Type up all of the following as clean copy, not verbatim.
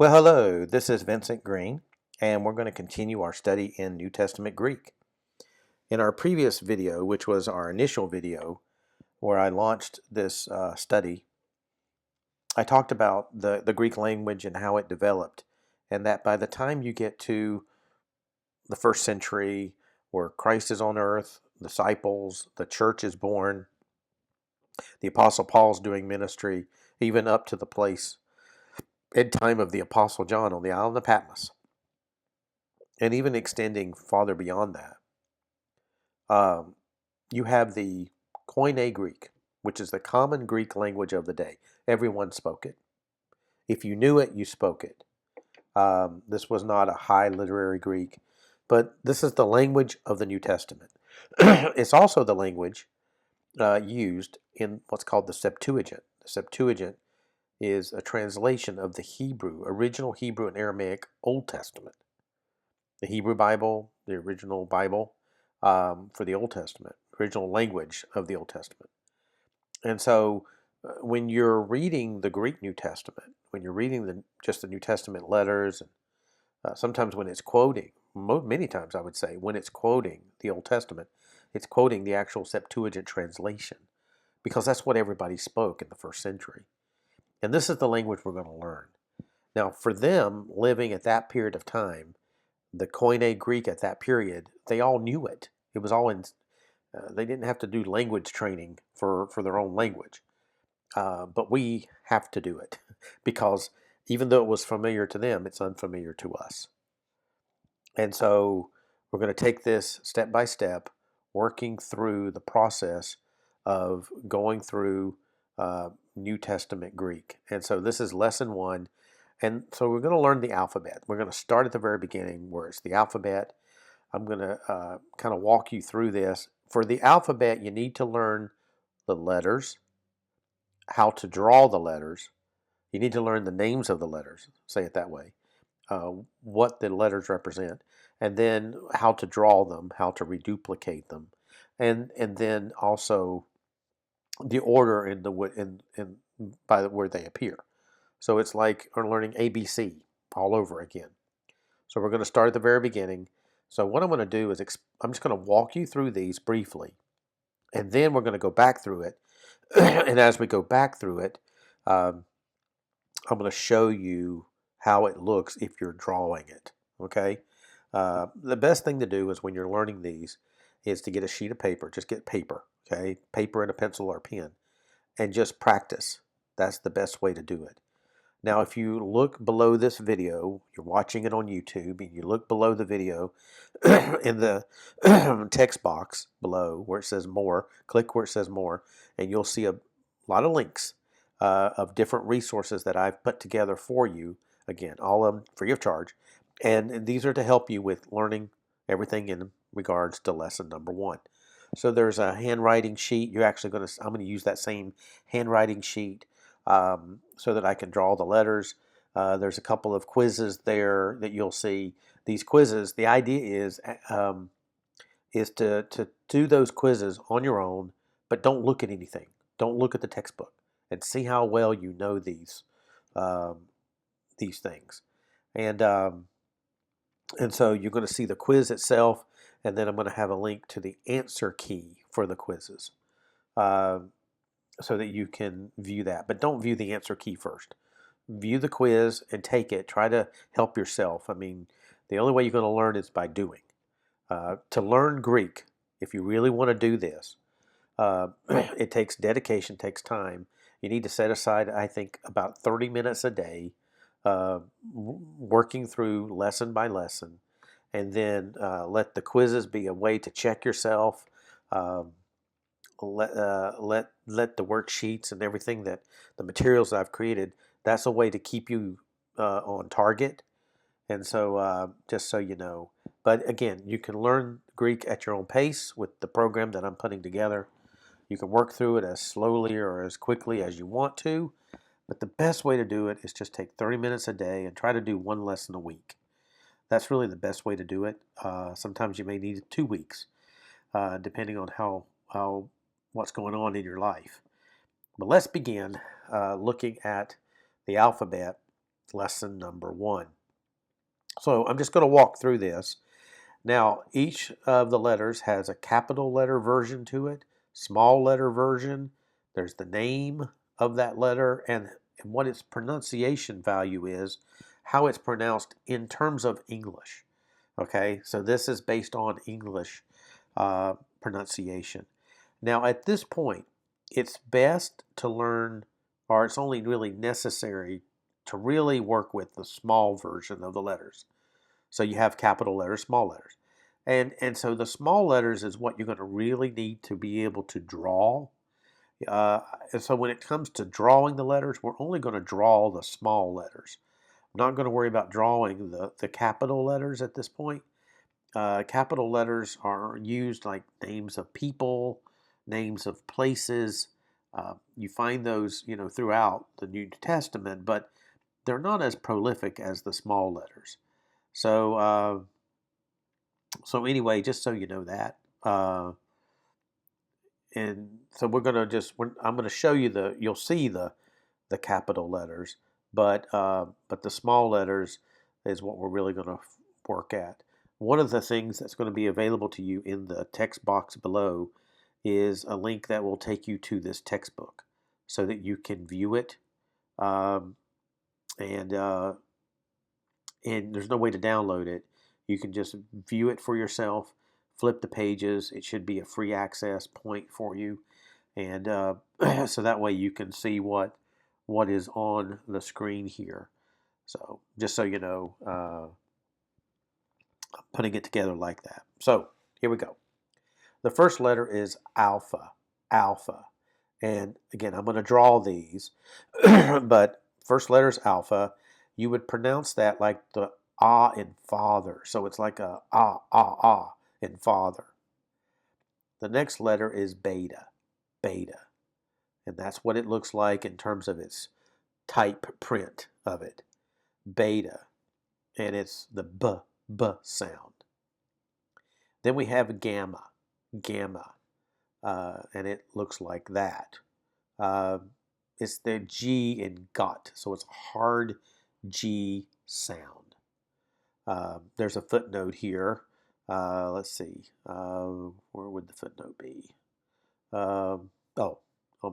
Well, hello, this is Vincent Green, and we're going to continue our study in New Testament Greek. In our previous video, which was our initial video where I launched this study, I talked about the Greek language and how it developed, and that by the time you get to the first century, where Christ is on earth, disciples, the church is born, the Apostle Paul's doing ministry, even up to the place in time of the Apostle John on the island of Patmos, and even extending farther beyond that. You have the Koine Greek, which is the common Greek language of the day. Everyone spoke it. If you knew it, you spoke it. This was not a high literary Greek, but this is the language of the New Testament. It's also the language used in what's called the Septuagint. The Septuagint is a translation of the Hebrew, original Hebrew and Aramaic Old Testament. The Hebrew Bible, the original Bible for the Old Testament, original language of the Old Testament. And so when you're reading the Greek New Testament, when you're reading just the New Testament letters, and sometimes when it's quoting, many times I would say, when it's quoting the Old Testament, it's quoting the actual Septuagint translation, because that's what everybody spoke in the first century. And this is the language we're going to learn. Now, for them, living at that period of time, the Koine Greek at that period, they all knew it. It was all in, they didn't have to do language training for their own language. But we have to do it because even though it was familiar to them, it's unfamiliar to us. And so we're going to take this step by step, working through the process of going through New Testament Greek. And so this is lesson 1. And so we're going to learn the alphabet. We're going to start at the very beginning where it's the alphabet. I'm going to kind of walk you through this. For the alphabet, you need to learn the letters, how to draw the letters. You need to learn the names of the letters, say it that way, what the letters represent, and then how to draw them, how to reduplicate them, and then also the order by where they appear. So it's like we're learning ABC all over again. So we're going to start at the very beginning. So what I'm going to do is I'm just going to walk you through these briefly, and then we're going to go back through it. And as we go back through it, I'm going to show you how it looks if you're drawing it. Okay. The best thing to do is when you're learning these is to get a sheet of paper. Just get paper. Okay, paper and a pencil or pen, and just practice. That's the best way to do it. Now, if you look below this video, you're watching it on YouTube, and you look below the video in the text box below where it says more, click where it says more, and you'll see a lot of links of different resources that I've put together for you. Again, all of them free of charge. And these are to help you with learning everything in regards to lesson number 1. So there's a handwriting sheet. I'm going to use that same handwriting sheet so that I can draw the letters. There's a couple of quizzes there that you'll see. These quizzes, the idea is to do those quizzes on your own, but don't look at anything. Don't look at the textbook, and see how well you know these things. And so you're going to see the quiz itself, and then I'm going to have a link to the answer key for the quizzes. So that you can view that. But don't view the answer key first. View the quiz and take it. Try to help yourself. I mean, the only way you're going to learn is by doing. To learn Greek, if you really want to do this, it takes dedication, takes time. You need to set aside, I think, about 30 minutes a day, working through lesson by lesson, and then let the quizzes be a way to check yourself. Let the worksheets and everything that the materials I've created, that's a way to keep you on target. And so just so you know, but again, you can learn Greek at your own pace with the program that I'm putting together. You can work through it as slowly or as quickly as you want to, but the best way to do it is just take 30 minutes a day and try to do 1 lesson a week. That's really the best way to do it. Sometimes you may need 2 weeks, depending on how what's going on in your life. But let's begin looking at the alphabet lesson number 1. So I'm just going to walk through this. Now, each of the letters has a capital letter version to it, small letter version. There's the name of that letter and what its pronunciation value is, how it's pronounced in terms of English. Okay, so this is based on English pronunciation. Now, at this point, it's best to learn, or it's only really necessary to really work with the small version of the letters. So you have capital letters, small letters. And so the small letters is what you're going to really need to be able to draw. And so when it comes to drawing the letters, we're only going to draw the small letters. I'm not going to worry about drawing the capital letters at this point. Capital letters are used like names of people, names of places. You find those, throughout the New Testament, but they're not as prolific as the small letters. So anyway, just so you know that. And so I'm going to show you you'll see the capital letters, but the small letters is what we're really going to work at. One of the things that's going to be available to you in the text box below is a link that will take you to this textbook so that you can view it. And there's no way to download it. You can just view it for yourself, flip the pages. It should be a free access point for you. And so that way you can see what is on the screen here. So just so you know, I'm putting it together like that. So here we go. The first letter is alpha, alpha. And again, I'm going to draw these, but first letter is alpha. You would pronounce that like the ah in father. So it's like a ah in father. The next letter is beta, beta. And that's what it looks like in terms of its type print of it. Beta. And it's the b sound. Then we have gamma, gamma. And it looks like that. It's the G in got, so it's a hard G sound. There's a footnote here. Let's see. Where would the footnote be? On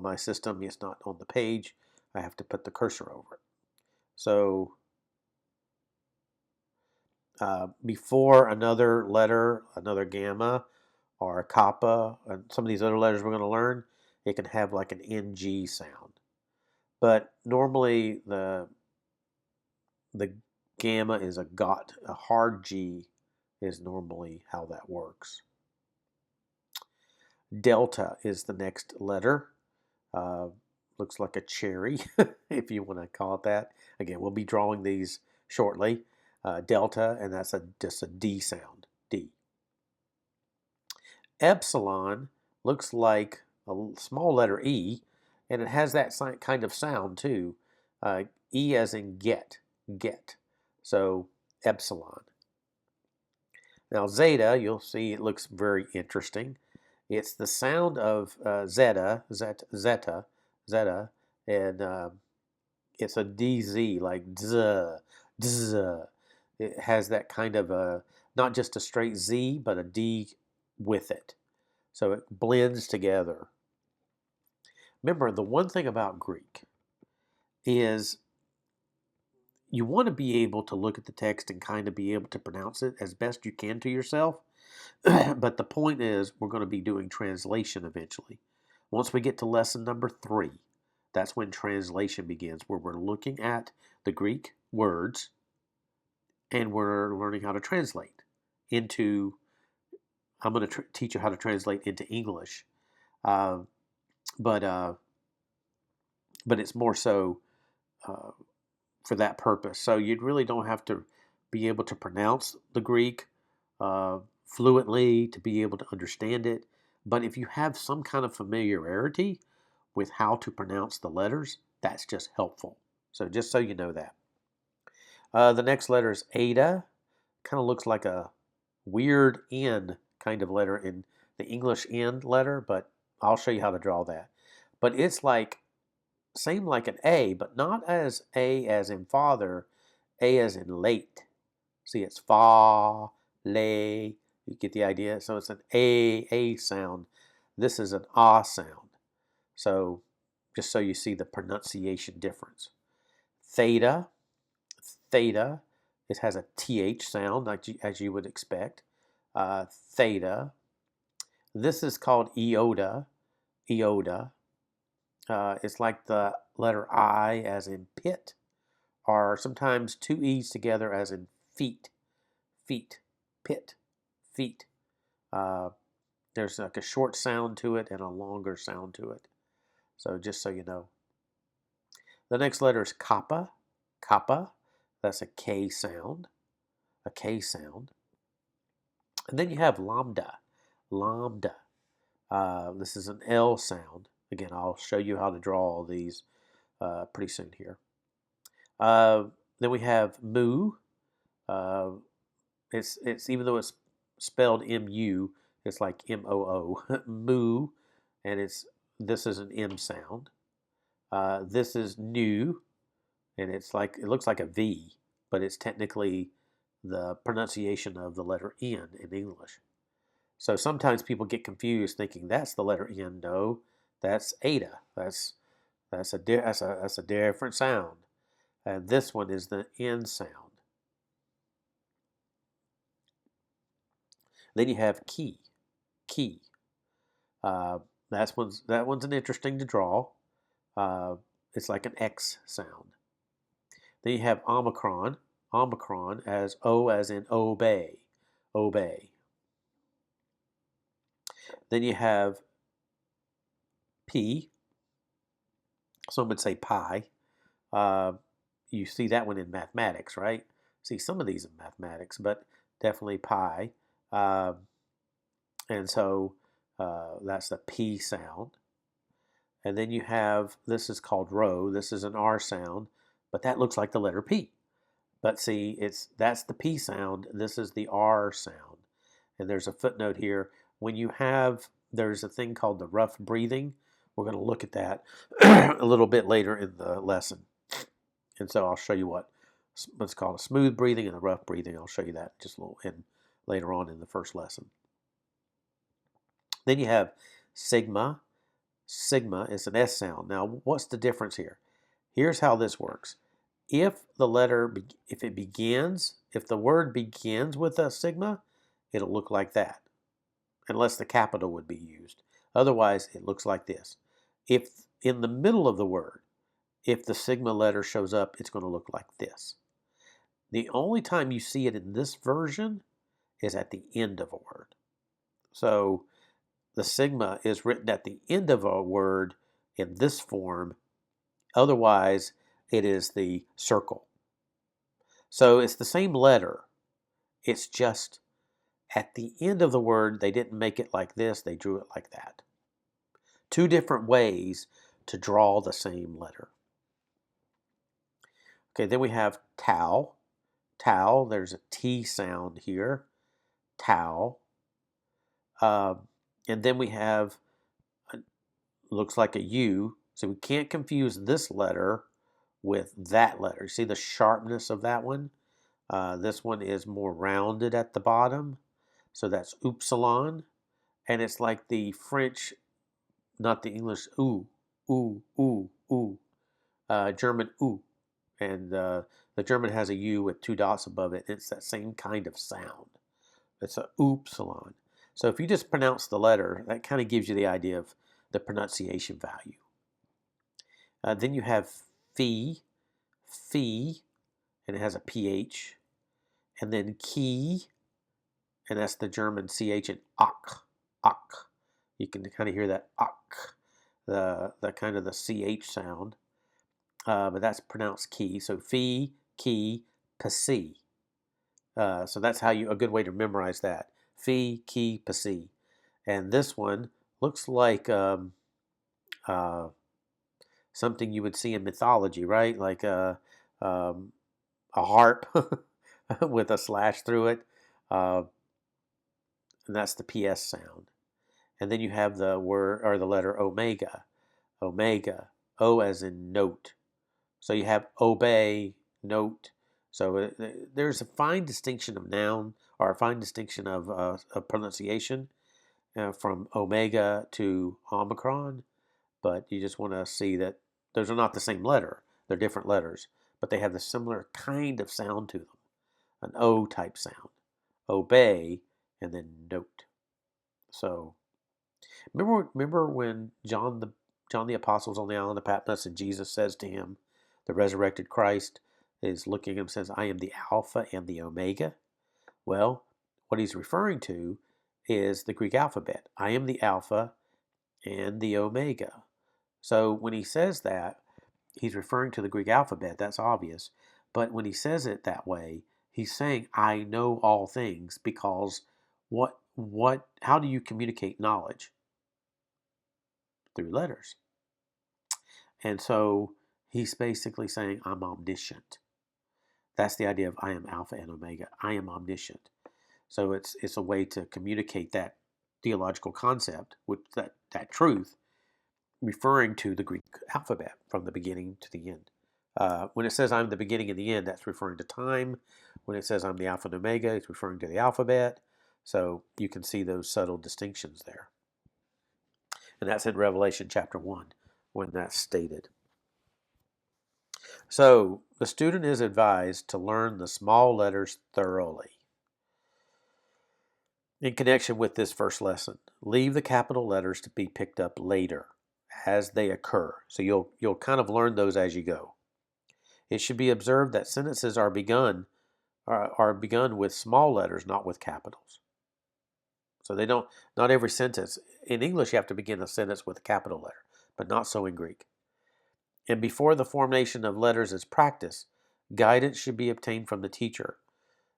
my system, it's not on the page. I have to put the cursor over it. So before another letter, another gamma, or a kappa, and some of these other letters we're going to learn, it can have like an NG sound. But normally the gamma is a got, a hard G is normally how that works. Delta is the next letter. Looks like a cherry, if you want to call it that. Again, we'll be drawing these shortly. Delta, and that's just a D sound, D. Epsilon looks like a small letter E, and it has that kind of sound too. E as in get, get. So epsilon. Now zeta, you'll see it looks very interesting. It's the sound of zeta, and it's a DZ, like dzz, dzz. It has that kind of a, not just a straight Z, but a D with it. So it blends together. Remember, the one thing about Greek is you want to be able to look at the text and kind of be able to pronounce it as best you can to yourself. But the point is, we're going to be doing translation eventually. Once we get to lesson number 3, that's when translation begins, where we're looking at the Greek words and we're learning how to translate into, I'm going to teach you how to translate into English. But it's more so for that purpose. So you really don't have to be able to pronounce the Greek fluently to be able to understand it. But if you have some kind of familiarity with how to pronounce the letters, that's just helpful. So just so you know that. The next letter is eta. Kind of looks like a weird N kind of letter in the English N letter, but I'll show you how to draw that. But it's like, same like an A, but not as A as in father. A as in late. See, it's fa, lay. You get the idea? So it's an A sound. This is an ah sound. So just so you see the pronunciation difference. Theta, theta, it has a th sound, as you would expect. Theta. This is called iota, iota. It's like the letter I as in pit, or sometimes two E's together as in feet, feet, pit, feet. There's like a short sound to it and a longer sound to it. So just so you know. The next letter is kappa, kappa. That's a K sound, a K sound. And then you have lambda, lambda. This is an L sound. Again, I'll show you how to draw all these pretty soon here. Then we have mu. It's even though it's spelled mu, it's like MOO, mu, and this is an M sound. This is nu, and it looks like a V, but it's technically the pronunciation of the letter N in English. So sometimes people get confused thinking that's the letter N. No, that's eta. That's a different sound. And this one is the N sound. Then you have key, key. That one's an interesting to draw. It's like an X sound. Then you have omicron, omicron as O as in obey, obey. Then you have P. Some would say pi. You see that one in mathematics, right? See some of these in mathematics, but definitely pi. And so that's the P sound. And then you have, this is called rho. This is an R sound, but that looks like the letter P. But see, that's the P sound. This is the R sound. And there's a footnote here. When you have, there's a thing called the rough breathing. We're going to look at that a little bit later in the lesson. And so I'll show you what's called a smooth breathing and a rough breathing. I'll show you that just a little later on in the first lesson. Then you have sigma. Sigma is an S sound. Now, what's the difference here? Here's how this works. If the word begins with a sigma, it'll look like that, unless the capital would be used. Otherwise, it looks like this. If in the middle of the word, if the sigma letter shows up, it's going to look like this. The only time you see it in this version is at the end of a word. So the sigma is written at the end of a word in this form. Otherwise, it is the circle. So it's the same letter. It's just at the end of the word, they didn't make it like this. They drew it like that. Two different ways to draw the same letter. Okay, then we have tau. Tau, there's a T sound here. Tau. And then we have, looks like a U. So we can't confuse this letter with that letter. See the sharpness of that one? This one is more rounded at the bottom. So that's upsilon. And it's like the French, not the English, oo, oo, oo, oo. German, oo. And the German has a U with two dots above it. It's that same kind of sound. It's a upsilon. So if you just pronounce the letter, that kind of gives you the idea of the pronunciation value. Then you have phi, phi, and it has a PH. And then key, and that's the German CH, and ach, ach. You can kind of hear that ach, the kind of the CH sound. But that's pronounced key. So phi, key, pasi. So that's how a good way to memorize that. Phi, key, pasi. And this one looks like something you would see in mythology, right? Like a harp with a slash through it. And that's the PS sound. And then you have the word or the letter omega. Omega. O as in note. So you have obey, note. So there's a fine distinction of noun, or a fine distinction of pronunciation from omega to omicron, but you just want to see that those are not the same letter. They're different letters, but they have the similar kind of sound to them, an O type sound. Obey, and then note. So remember when John the Apostle was on the island of Patmos, and Jesus says to him, the resurrected Christ is looking at him and says, I am the Alpha and the Omega. Well, what he's referring to is the Greek alphabet. I am the Alpha and the Omega. So when he says that, he's referring to the Greek alphabet. That's obvious. But when he says it that way, he's saying, I know all things, because how do you communicate knowledge? Through letters. And so he's basically saying, I'm omniscient. That's the idea of I am Alpha and Omega. I am omniscient. So it's a way to communicate that theological concept, with that truth, referring to the Greek alphabet from the beginning to the end. When it says I'm the beginning and the end, that's referring to time. When it says I'm the Alpha and Omega, it's referring to the alphabet. So you can see those subtle distinctions there. And that's in Revelation chapter 1 when that's stated. So the student is advised to learn the small letters thoroughly. In connection with this first lesson, leave the capital letters to be picked up later as they occur. So you'll kind of learn those as you go. It should be observed that sentences are begun with small letters, not with capitals. So not every sentence. In English, you have to begin a sentence with a capital letter, but not so in Greek. And before the formation of letters is practiced, guidance should be obtained from the teacher.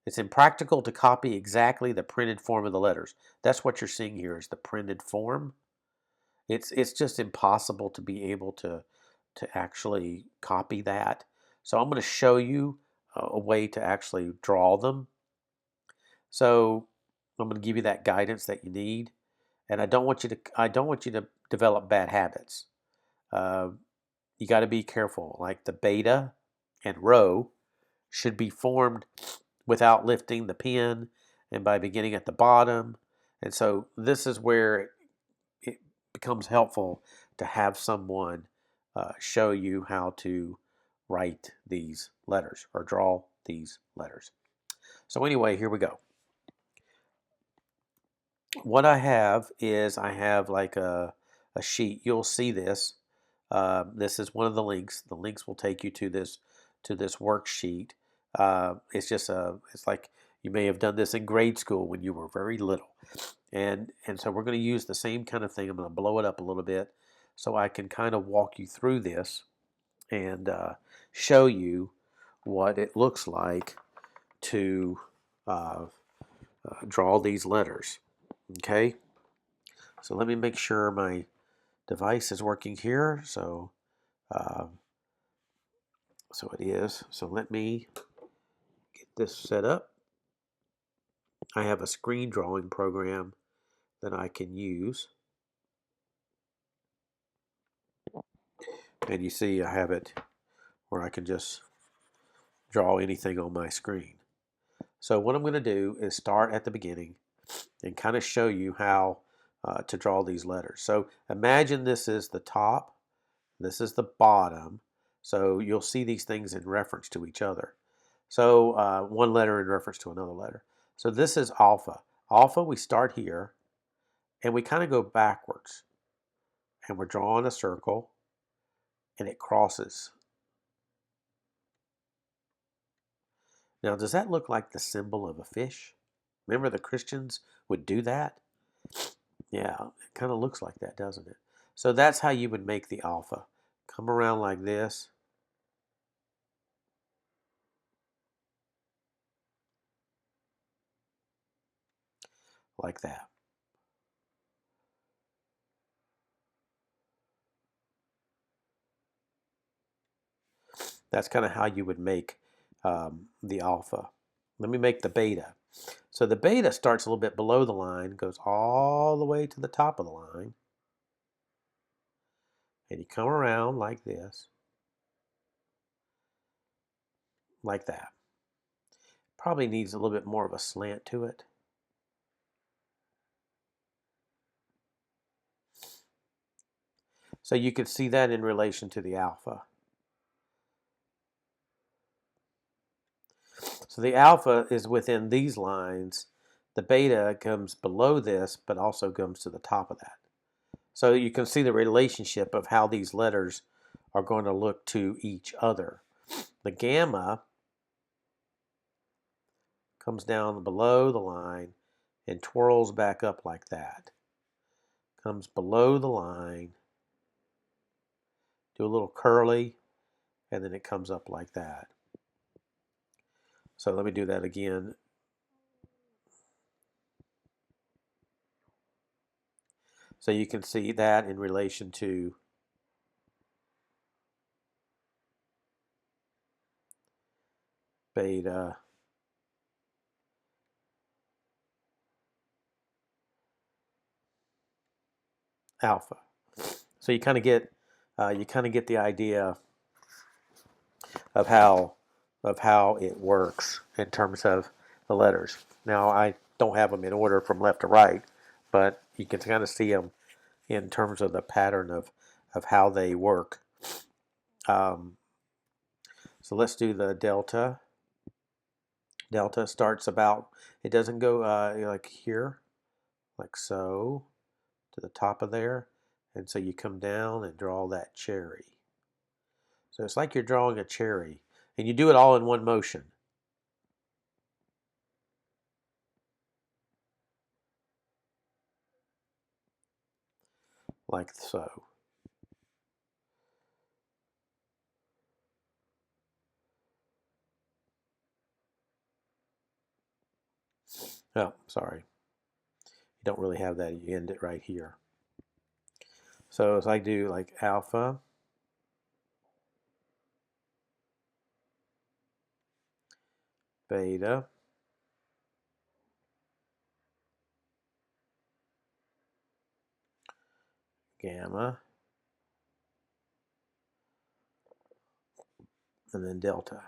It's impractical to copy exactly the printed form of the letters. That's what you're seeing here, is the printed form. It's just impossible to be able to actually copy that. So I'm going to show you a way to actually draw them. So I'm going to give you that guidance that you need, and I don't want you to develop bad habits. You got to be careful. Like the beta and rho should be formed without lifting the pen and by beginning at the bottom. And so this is where it becomes helpful to have someone show you how to write these letters or draw these letters. So anyway, here we go. What I have is like a sheet. You'll see this. This is one of the links. The links will take you to this worksheet. It's like you may have done this in grade school when you were very little. And so we're going to use the same kind of thing. I'm going to blow it up a little bit so I can kind of walk you through this and show you what it looks like to draw these letters. Okay, so let me make sure my device is working here. So it is. So let me get this set up. I have a screen drawing program that I can use. And you see I have it where I can just draw anything on my screen. So what I'm going to do is start at the beginning and kind of show you how to draw these letters. So imagine this is the top, this is the bottom. So you'll see these things in reference to each other. So one letter in reference to another letter. So this is alpha. Alpha, we start here and we kind of go backwards. And we're drawing a circle and it crosses. Now, does that look like the symbol of a fish? Remember the Christians would do that? Yeah, it kind of looks like that, doesn't it? So that's how you would make the alpha. Come around like this. Like that. That's kind of how you would make the alpha. Let me make the beta. So the beta starts a little bit below the line, goes all the way to the top of the line. And you come around like this. Like that. Probably needs a little bit more of a slant to it. So you could see that in relation to the alpha. So the alpha is within these lines. The beta comes below this, but also comes to the top of that. So you can see the relationship of how these letters are going to look to each other. The gamma comes down below the line and twirls back up like that. Comes below the line, do a little curly, and then it comes up like that. So let me do that again. So you can see that in relation to beta, alpha. So you kind of get the idea of how it works in terms of the letters. Now I don't have them in order from left to right, but you can kind of see them in terms of the pattern of how they work. So let's do the delta. Delta starts about, it doesn't go like here, like so, to the top of there. And so you come down and draw that cherry. So it's like you're drawing a cherry. And you do it all in one motion. Like so. Oh, sorry. You don't really have that. You end it right here. So as I do like alpha, beta, gamma, and then delta.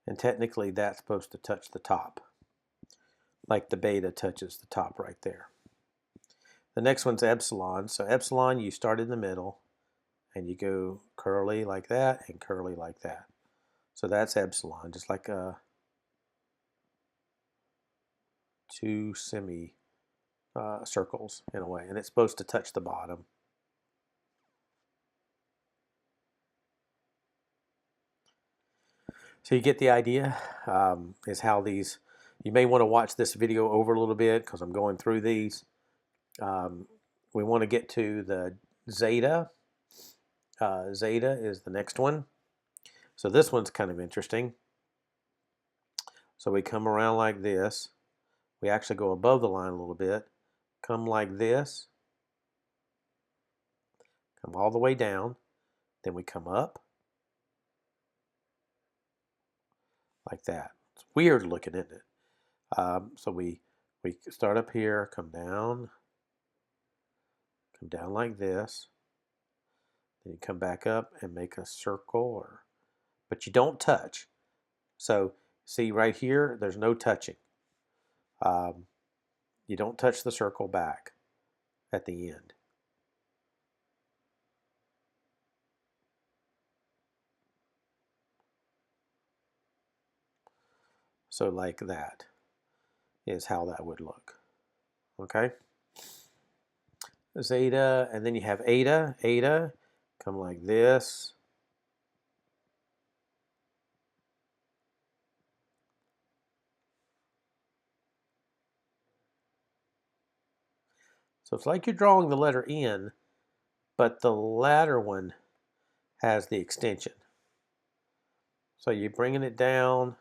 And technically that's supposed to touch the top, like the beta touches the top right there. The next one's epsilon. So epsilon, you start in the middle, and you go curly like that and curly like that. So that's epsilon, just like two semi circles in a way, and it's supposed to touch the bottom. So you get the idea, is how these, you may want to watch this video over a little bit because I'm going through these. We want to get to the zeta. Zeta is the next one. So this one's kind of interesting. So we come around like this. We actually go above the line a little bit. Come like this. Come all the way down. Then we come up. Like that. It's weird looking, isn't it? So we start up here, come down like this. Then you come back up and make a circle, but you don't touch. So see right here, there's no touching. You don't touch the circle back at the end. So like that is how that would look. Okay? Zeta, and then you have eta. Eta, come like this. So it's like you're drawing the letter N, but the latter one has the extension. So you're bringing it down,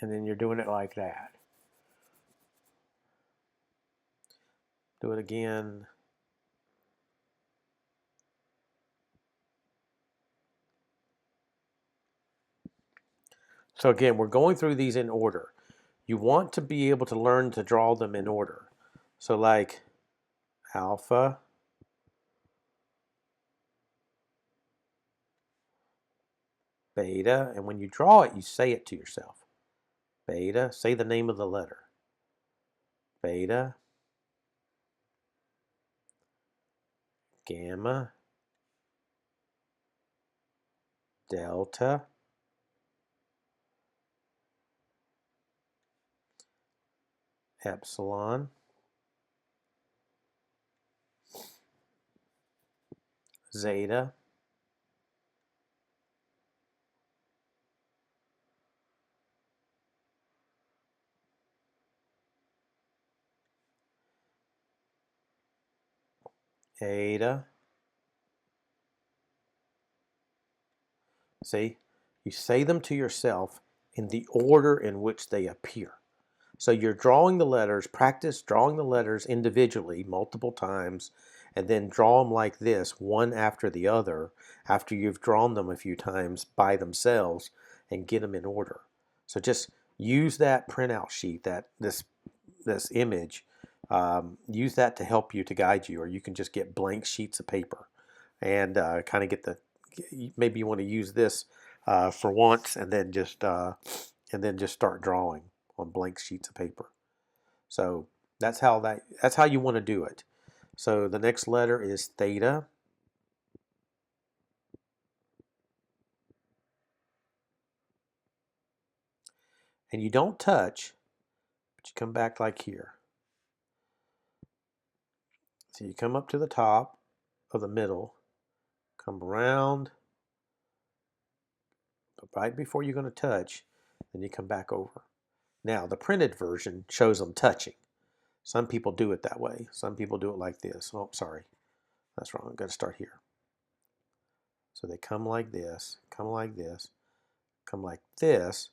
and then you're doing it like that. Do it again. So again, we're going through these in order. You want to be able to learn to draw them in order. So like alpha, beta, and when you draw it, you say it to yourself. Beta, say the name of the letter. Beta, gamma, delta, epsilon, zeta, eta. See, you say them to yourself in the order in which they appear. So you're drawing the letters, practice drawing the letters individually multiple times, and then draw them like this, one after the other, after you've drawn them a few times by themselves, and get them in order. So just use that printout sheet, this image, use that to help you, to guide you, or you can just get blank sheets of paper and kind of get the, maybe you want to use this for once, and then just start drawing on blank sheets of paper. So that's how you want to do it. So the next letter is theta. And you don't touch, but you come back like here. So you come up to the top of the middle, come around, but right before you're going to touch, then you come back over. Now the printed version shows them touching. Some people do it that way. Some people do it like this. Oh, sorry. That's wrong. I've got to start here. So they come like this, come like this, come like this,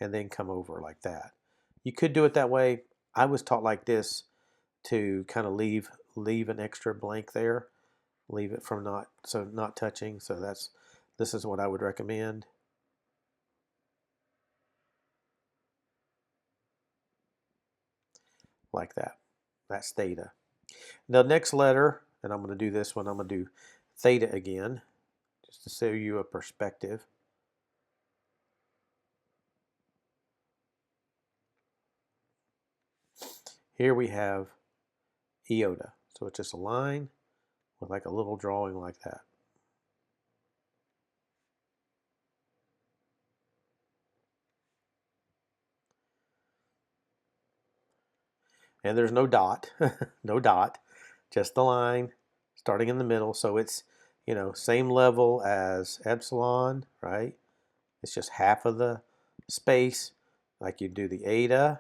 and then come over like that. You could do it that way. I was taught like this to kind of leave an extra blank there, leave it from not touching. So this is what I would recommend. Like that. That's theta. The next letter, and I'm going to do this one, I'm going to do theta again, just to show you a perspective. Here we have iota. So it's just a line with like a little drawing like that. And there's no dot, no dot, just the line starting in the middle. So it's, same level as epsilon, right? It's just half of the space, like you do the eta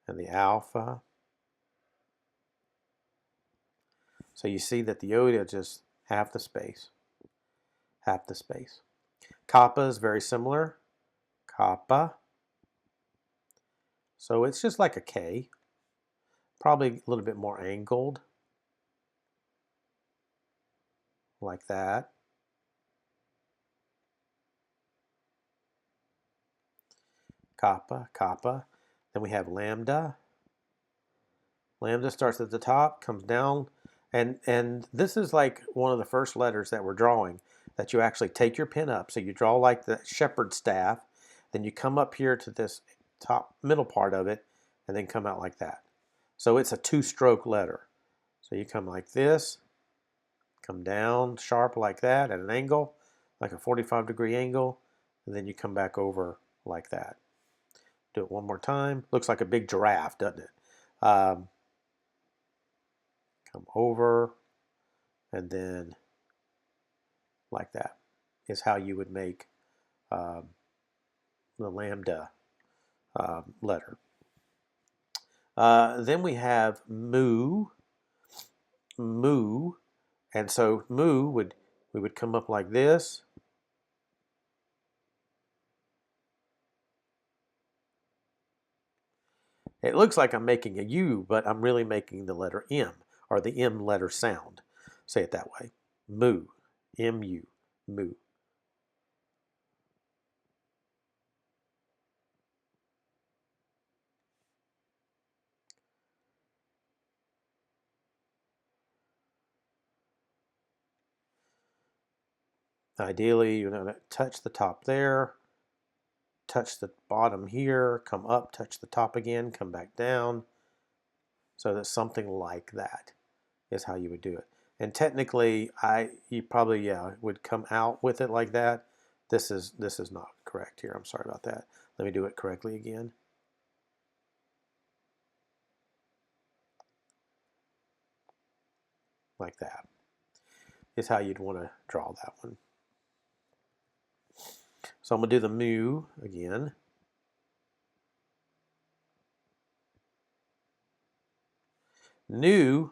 and the alpha. So you see that the iota is just half the space, half the space. Kappa is very similar, kappa. So it's just like a K, probably a little bit more angled, like that. Kappa, kappa. Then we have lambda. Lambda starts at the top, comes down, and this is like one of the first letters that we're drawing, that you actually take your pen up. So you draw like the shepherd's staff, then you come up here to this top middle part of it, and then come out like that. So it's a two-stroke letter. So you come like this, come down sharp like that at an angle, like a 45-degree angle, and then you come back over like that. Do it one more time. Looks like a big giraffe, doesn't it? Come over, and then like that is how you would make the lambda letter. Then we have mu, and so we would come up like this. It looks like I'm making a U, but I'm really making the letter M, or the M letter sound. Say it that way. Mu, M-U, mu. Ideally, you're going to touch the top there, touch the bottom here, come up, touch the top again, come back down. So that something like that is how you would do it. And technically, you probably would come out with it like that. This is not correct here. I'm sorry about that. Let me do it correctly again. Like that is how you'd want to draw that one. So I'm going to do the mu again. Nu,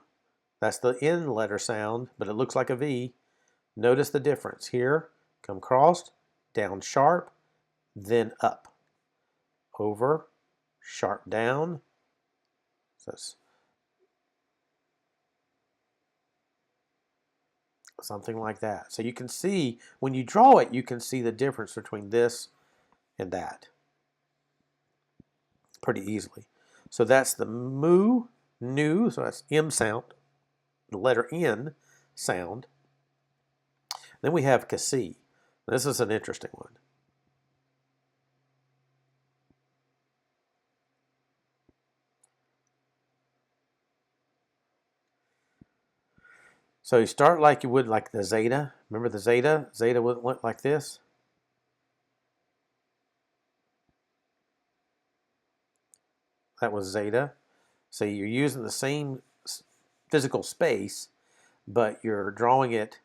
that's the N letter sound, but it looks like a V. Notice the difference. Here, come crossed, down sharp, then up. Over, sharp down. So it's something like that. So you can see, when you draw it, you can see the difference between this and that pretty easily. So that's the mu, nu, so that's M sound, the letter N sound. Then we have kasi. This is an interesting one. So you start like you would like the zeta. Remember the zeta? Zeta would look like this. That was zeta. So you're using the same physical space, but you're drawing it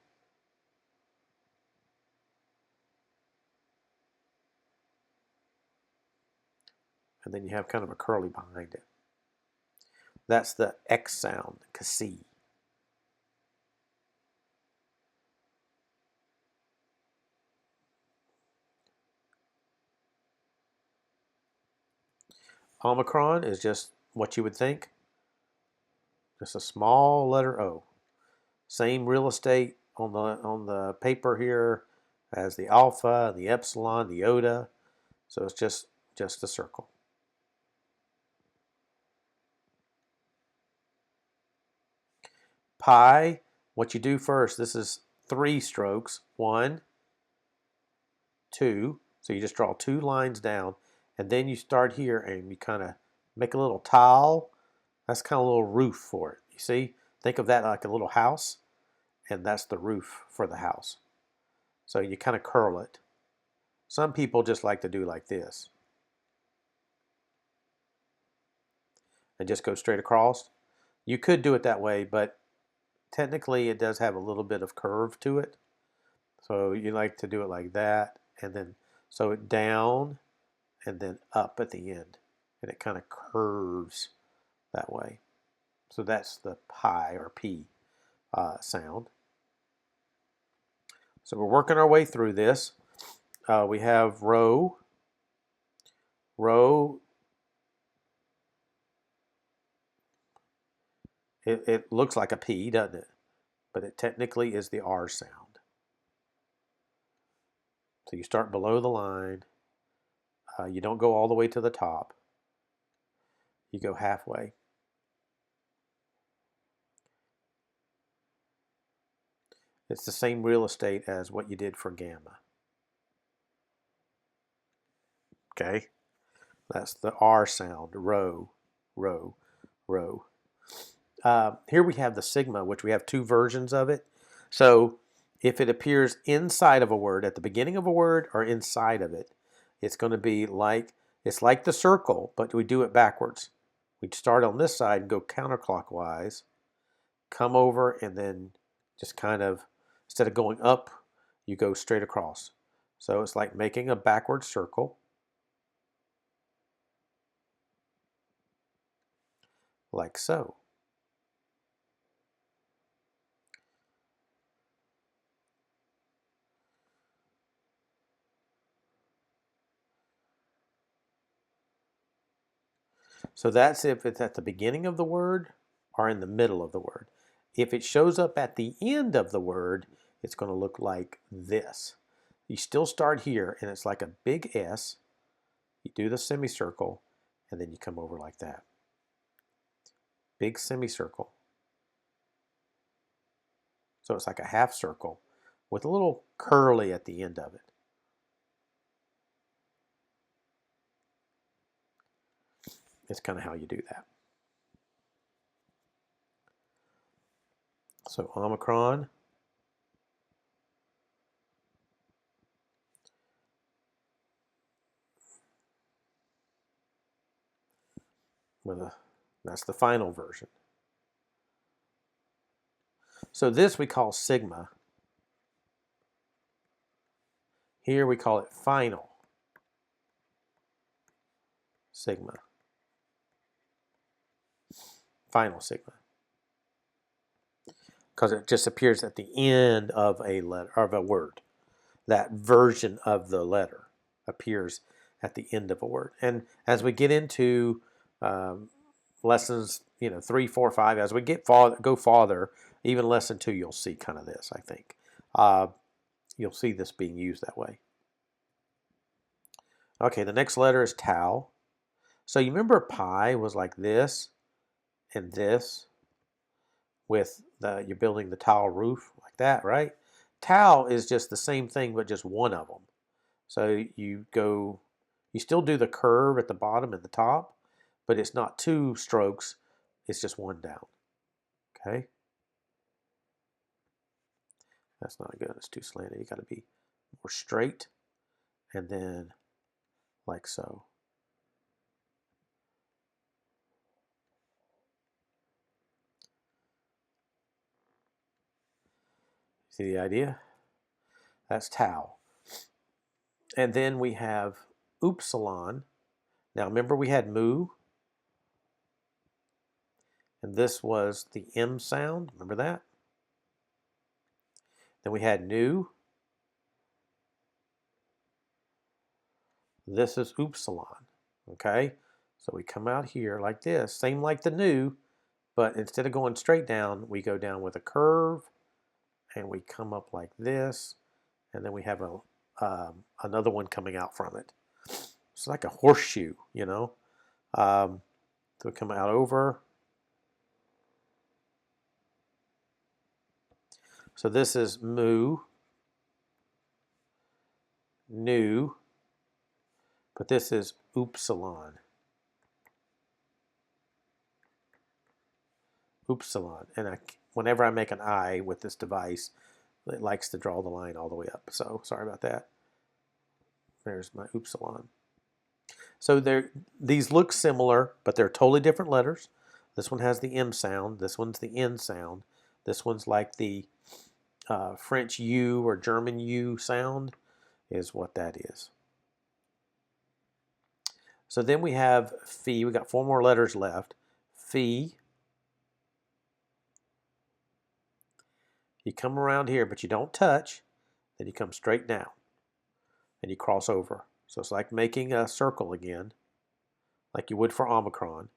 and then you have kind of a curly behind it. That's the X sound, kasi. Omicron is just what you would think. Just a small letter O. Same real estate on the paper here as the alpha, the epsilon, the iota. So it's just a circle. Pi, what you do first, this is 3 strokes. 1, 2. So you just draw 2 lines down, and then you start here and you kind of make a little tile. That's kind of a little roof for it. You see? Think of that like a little house, and that's the roof for the house. So you kind of curl it. Some people just like to do like this and just go straight across. You could do it that way, but technically it does have a little bit of curve to it. So you like to do it like that, and then so it down and then up at the end, and it kind of curves that way. So that's the pi or P sound. So we're working our way through this. We have rho. Rho, it looks like a P, doesn't it? But it technically is the R sound. So you start below the line. You don't go all the way to the top. You go halfway. It's the same real estate as what you did for gamma. Okay? That's the R sound, rho, rho, rho. Here we have the sigma, which we have 2 versions of it. So if it appears inside of a word, at the beginning of a word or inside of it, it's going to be like, it's like the circle, but we do it backwards. We'd start on this side and go counterclockwise, come over, and then just kind of, instead of going up, you go straight across. So it's like making a backward circle, like so. So that's if it's at the beginning of the word or in the middle of the word. If it shows up at the end of the word, it's going to look like this. You still start here, and it's like a big S. You do the semicircle, and then you come over like that. Big semicircle. So it's like a half circle. with a little curly at the end of it. It's kind of how you do that. So Omicron. That's the final version. So this we call sigma. Here we call it final sigma. Final sigma. Because it just appears at the end of a letter, of a word. That version of the letter appears at the end of a word. And as we get into lessons, 3, 4, 5, as we go farther, even lesson 2, you'll see kind of this, I think. You'll see this being used that way. Okay, the next letter is tau. So you remember pi was like this and this with you're building the tile roof like that, right? Tau is just the same thing, but just one of them. So you still do the curve at the bottom and the top, but it's not 2 strokes, it's just 1 down, okay? That's not good, it's too slanted. You gotta be more straight, and then like so. See the idea? That's tau. And then we have upsilon. Now remember we had mu, and this was the M sound, remember that? Then we had nu. This is upsilon, okay? So we come out here like this, same like the nu, but instead of going straight down, we go down with a curve, and we come up like this, and then we have another one coming out from it. It's like a horseshoe, So we come out over. So this is mu, nu, but this is upsilon. Upsilon. And whenever I make an I with this device, it likes to draw the line all the way up. So sorry about that. There's my upsilon. So these look similar, but they're totally different letters. This one has the M sound. This one's the N sound. This one's like the French U or German U sound is what that is. So then we have phi. We got 4 more letters left. Phi. You come around here, but you don't touch. Then you come straight down, and you cross over. So it's like making a circle again, like you would for Omicron.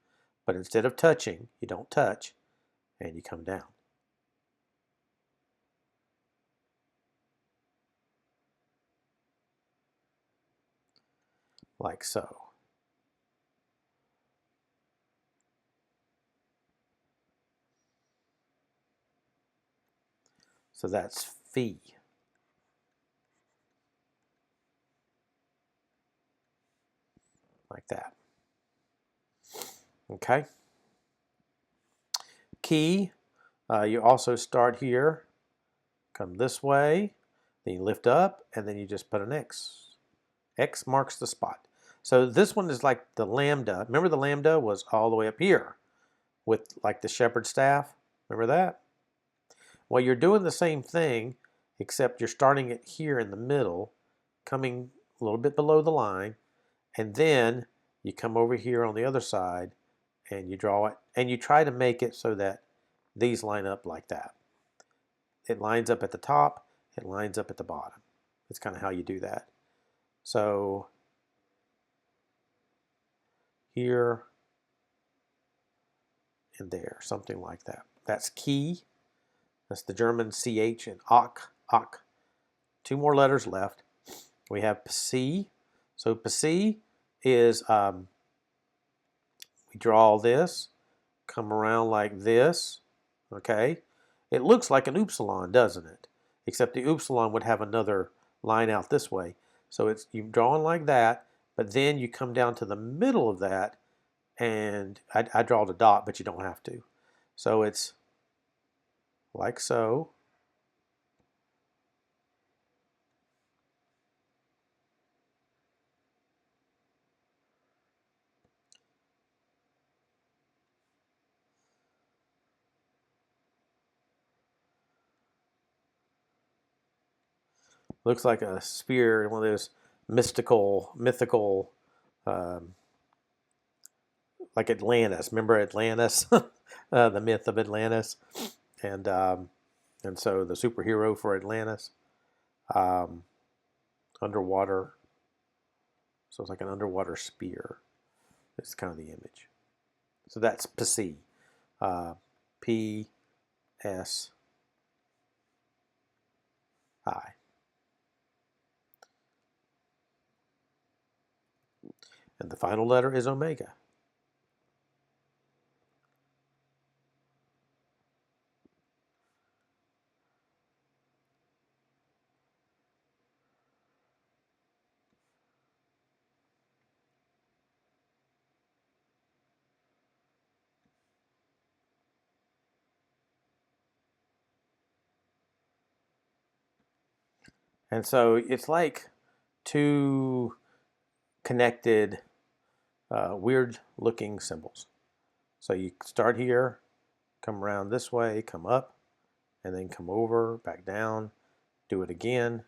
But instead of touching, you don't touch, and you come down. Like so. So that's phi. Like that. Okay. Key, you also start here, come this way, then you lift up, and then you just put an X. X marks the spot. So this one is like the lambda. Remember the lambda was all the way up here with like the shepherd's staff? Remember that? Well, you're doing the same thing, except you're starting it here in the middle, coming a little bit below the line, and then you come over here on the other side and you draw it, and you try to make it so that these line up like that. It lines up at the top, it lines up at the bottom. That's kind of how you do that. So here and there, something like that. That's key. That's the German CH and ak. 2 more letters left. We have psi. So psi is, we draw this, come around like this, okay? It looks like an upsilon, doesn't it? except the upsilon would have another line out this way. So it's you're drawing like that, but then you come down to the middle of that, and I draw the dot, but you don't have to. So it's like so. Looks like a spear, one of those mythical, um, like Atlantis. Remember Atlantis, the myth of Atlantis, and um, and so the superhero for Atlantis, um, underwater. So it's like an underwater spear. It's kind of the image. So that's Psi, P S I. And the final letter is omega. And so it's like two connected, weird looking symbols. So you start here, come around this way, come up, and then come over, back down, do it again.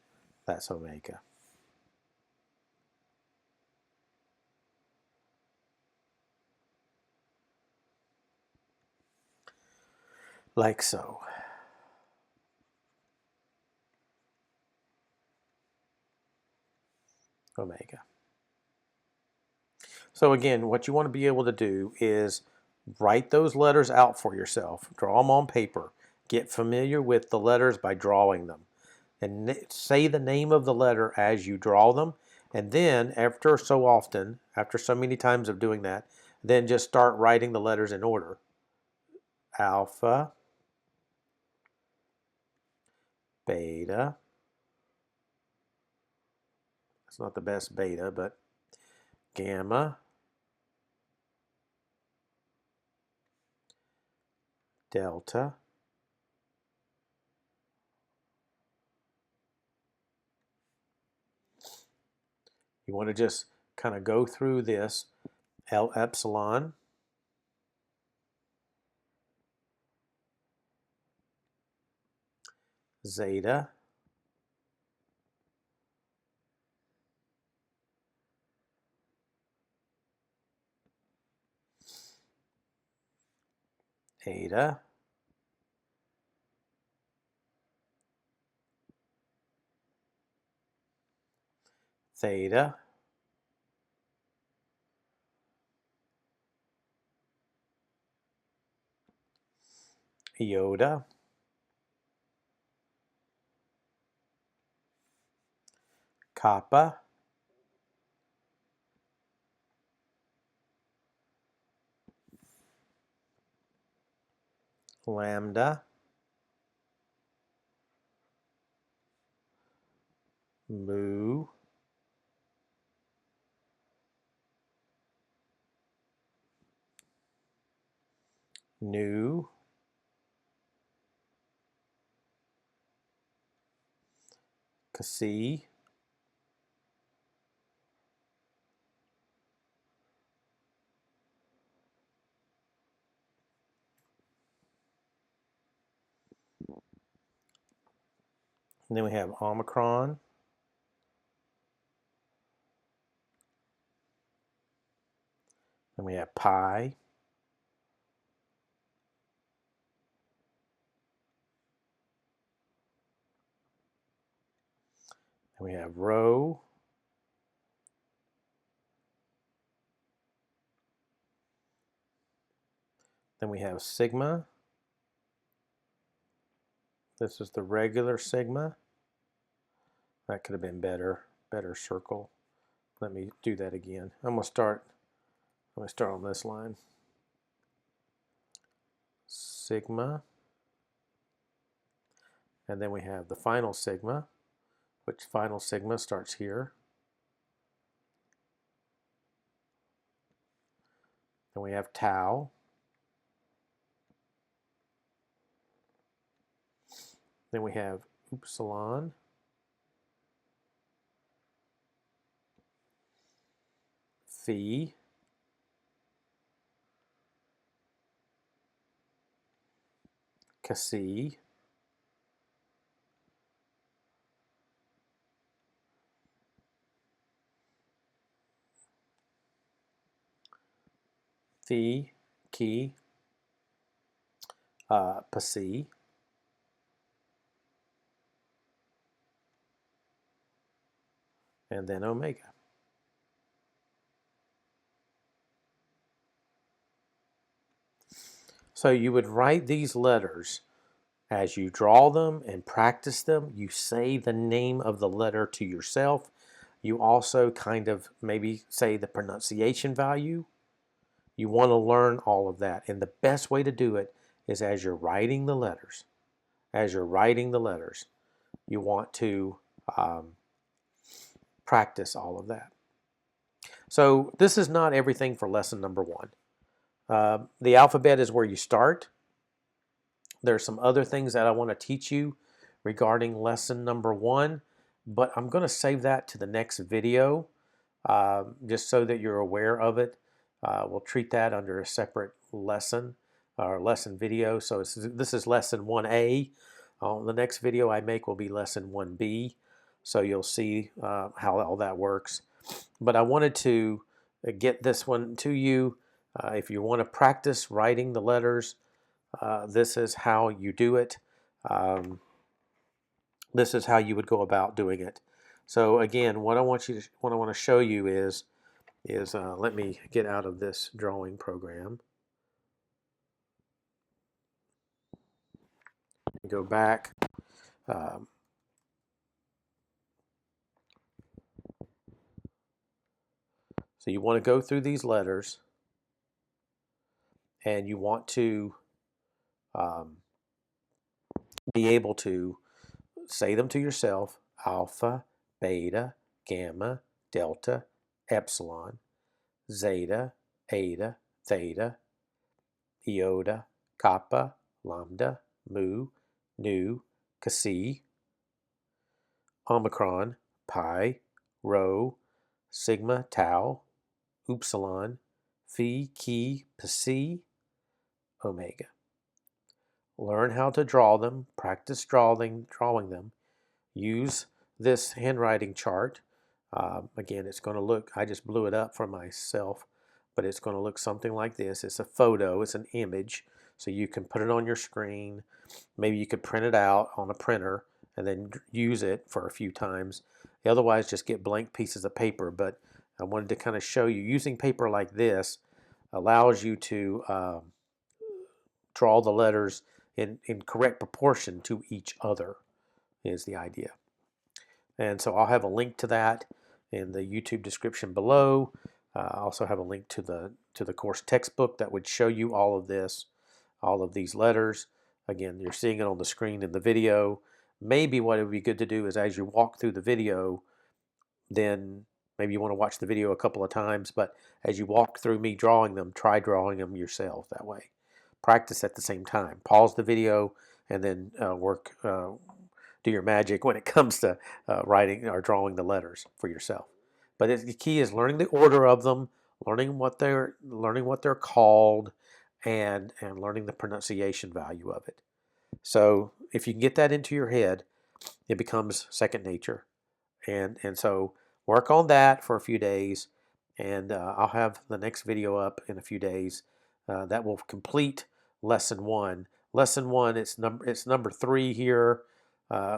That's omega. Like so. Omega. So again, what you want to be able to do is write those letters out for yourself. Draw them on paper. Get familiar with the letters by drawing them. And say the name of the letter as you draw them. And then after so often, after so many times of doing that, then just start writing the letters in order. Alpha, beta. It's not the best beta, but gamma, delta, you want to just kind of go through this. L epsilon, zeta, eta, theta, iota, kappa, lambda, mu, nu, Psi, and then we have omicron, then we have pi, then we have rho, then we have sigma. This is the regular sigma. That could have been better circle. Let me do that again. I'm gonna start on this line. Sigma, And then we have the final sigma, which final sigma starts here. Then we have tau. Then we have upsilon. Phi. Chi. Phi. Chi. Psi. And then omega. So you would write these letters as you draw them and practice them. You say the name of the letter to yourself. You also kind of maybe say the pronunciation value. You want to learn all of that. And the best way to do it is as you're writing the letters. As you're writing the letters, you want to practice all of that. So this is not everything for lesson number 1. The alphabet is where you start. There's some other things that I want to teach you regarding lesson number 1, but I'm going to save that to the next video just so that you're aware of it. We'll treat that under a separate lesson or lesson video. So this is lesson 1A. The next video I make will be lesson 1B. So you'll see how all that works. But I wanted to get this one to you. If you want to practice writing the letters, this is how you do it. This is how you would go about doing it. So again, what I want to show you is let me get out of this drawing program. Go back. So you want to go through these letters, and you want to be able to say them to yourself: alpha, beta, gamma, delta, epsilon, zeta, eta, theta, iota, kappa, lambda, mu, nu, Xi, omicron, pi, rho, sigma, tau, upsilon, phi, chi, psi, omega. Learn how to draw them, practice drawing them. Use this handwriting chart. Again, it's going to look, I just blew it up for myself, but it's going to look something like this. It's a photo, it's an image, so you can put it on your screen. Maybe you could print it out on a printer and then use it for a few times. Otherwise, just get blank pieces of paper. But I wanted to kind of show you using paper like this allows you to draw the letters in correct proportion to each other is the idea. And so I'll have a link to that in the YouTube description below. I also have a link to the course textbook that would show you all of this, all of these letters. Again, you're seeing it on the screen in the video. Maybe what it would be good to do is as you walk through the video, then maybe you want to watch the video a couple of times, but as you walk through me drawing them, try drawing them yourself that way. Practice at the same time. Pause the video and then do your magic when it comes to writing or drawing the letters for yourself. But the key is learning the order of them, learning what they're called, and learning the pronunciation value of it. So if you can get that into your head, it becomes second nature. And so work on that for a few days, and I'll have the next video up in a few days that will complete lesson 1. Lesson 1, it's number 3 here.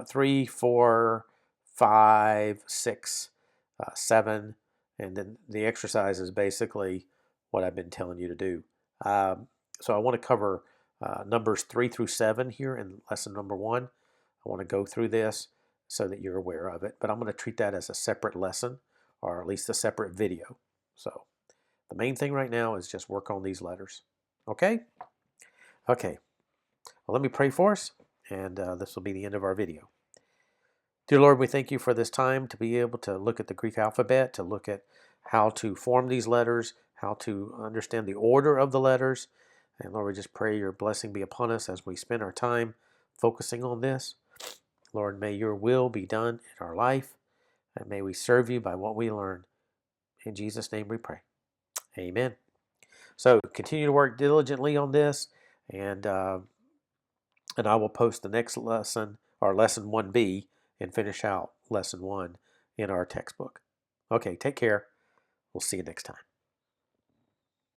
3, 4, 5, 6, 7, and then the exercise is basically what I've been telling you to do. So I want to cover numbers 3 through 7 here in lesson number 1. I want to go through this so that you're aware of it, but I'm going to treat that as a separate lesson, or at least a separate video. So the main thing right now is just work on these letters. Okay? Okay. Well, let me pray for us, And this will be the end of our video. Dear Lord, we thank you for this time to be able to look at the Greek alphabet, to look at how to form these letters, how to understand the order of the letters. And Lord, we just pray your blessing be upon us as we spend our time focusing on this. Lord, may your will be done in our life, and may we serve you by what we learn. In Jesus' name we pray. Amen. So continue to work diligently on this, and I will post the next lesson, or lesson 1B, and finish out lesson 1 in our textbook. Okay, take care. We'll see you next time.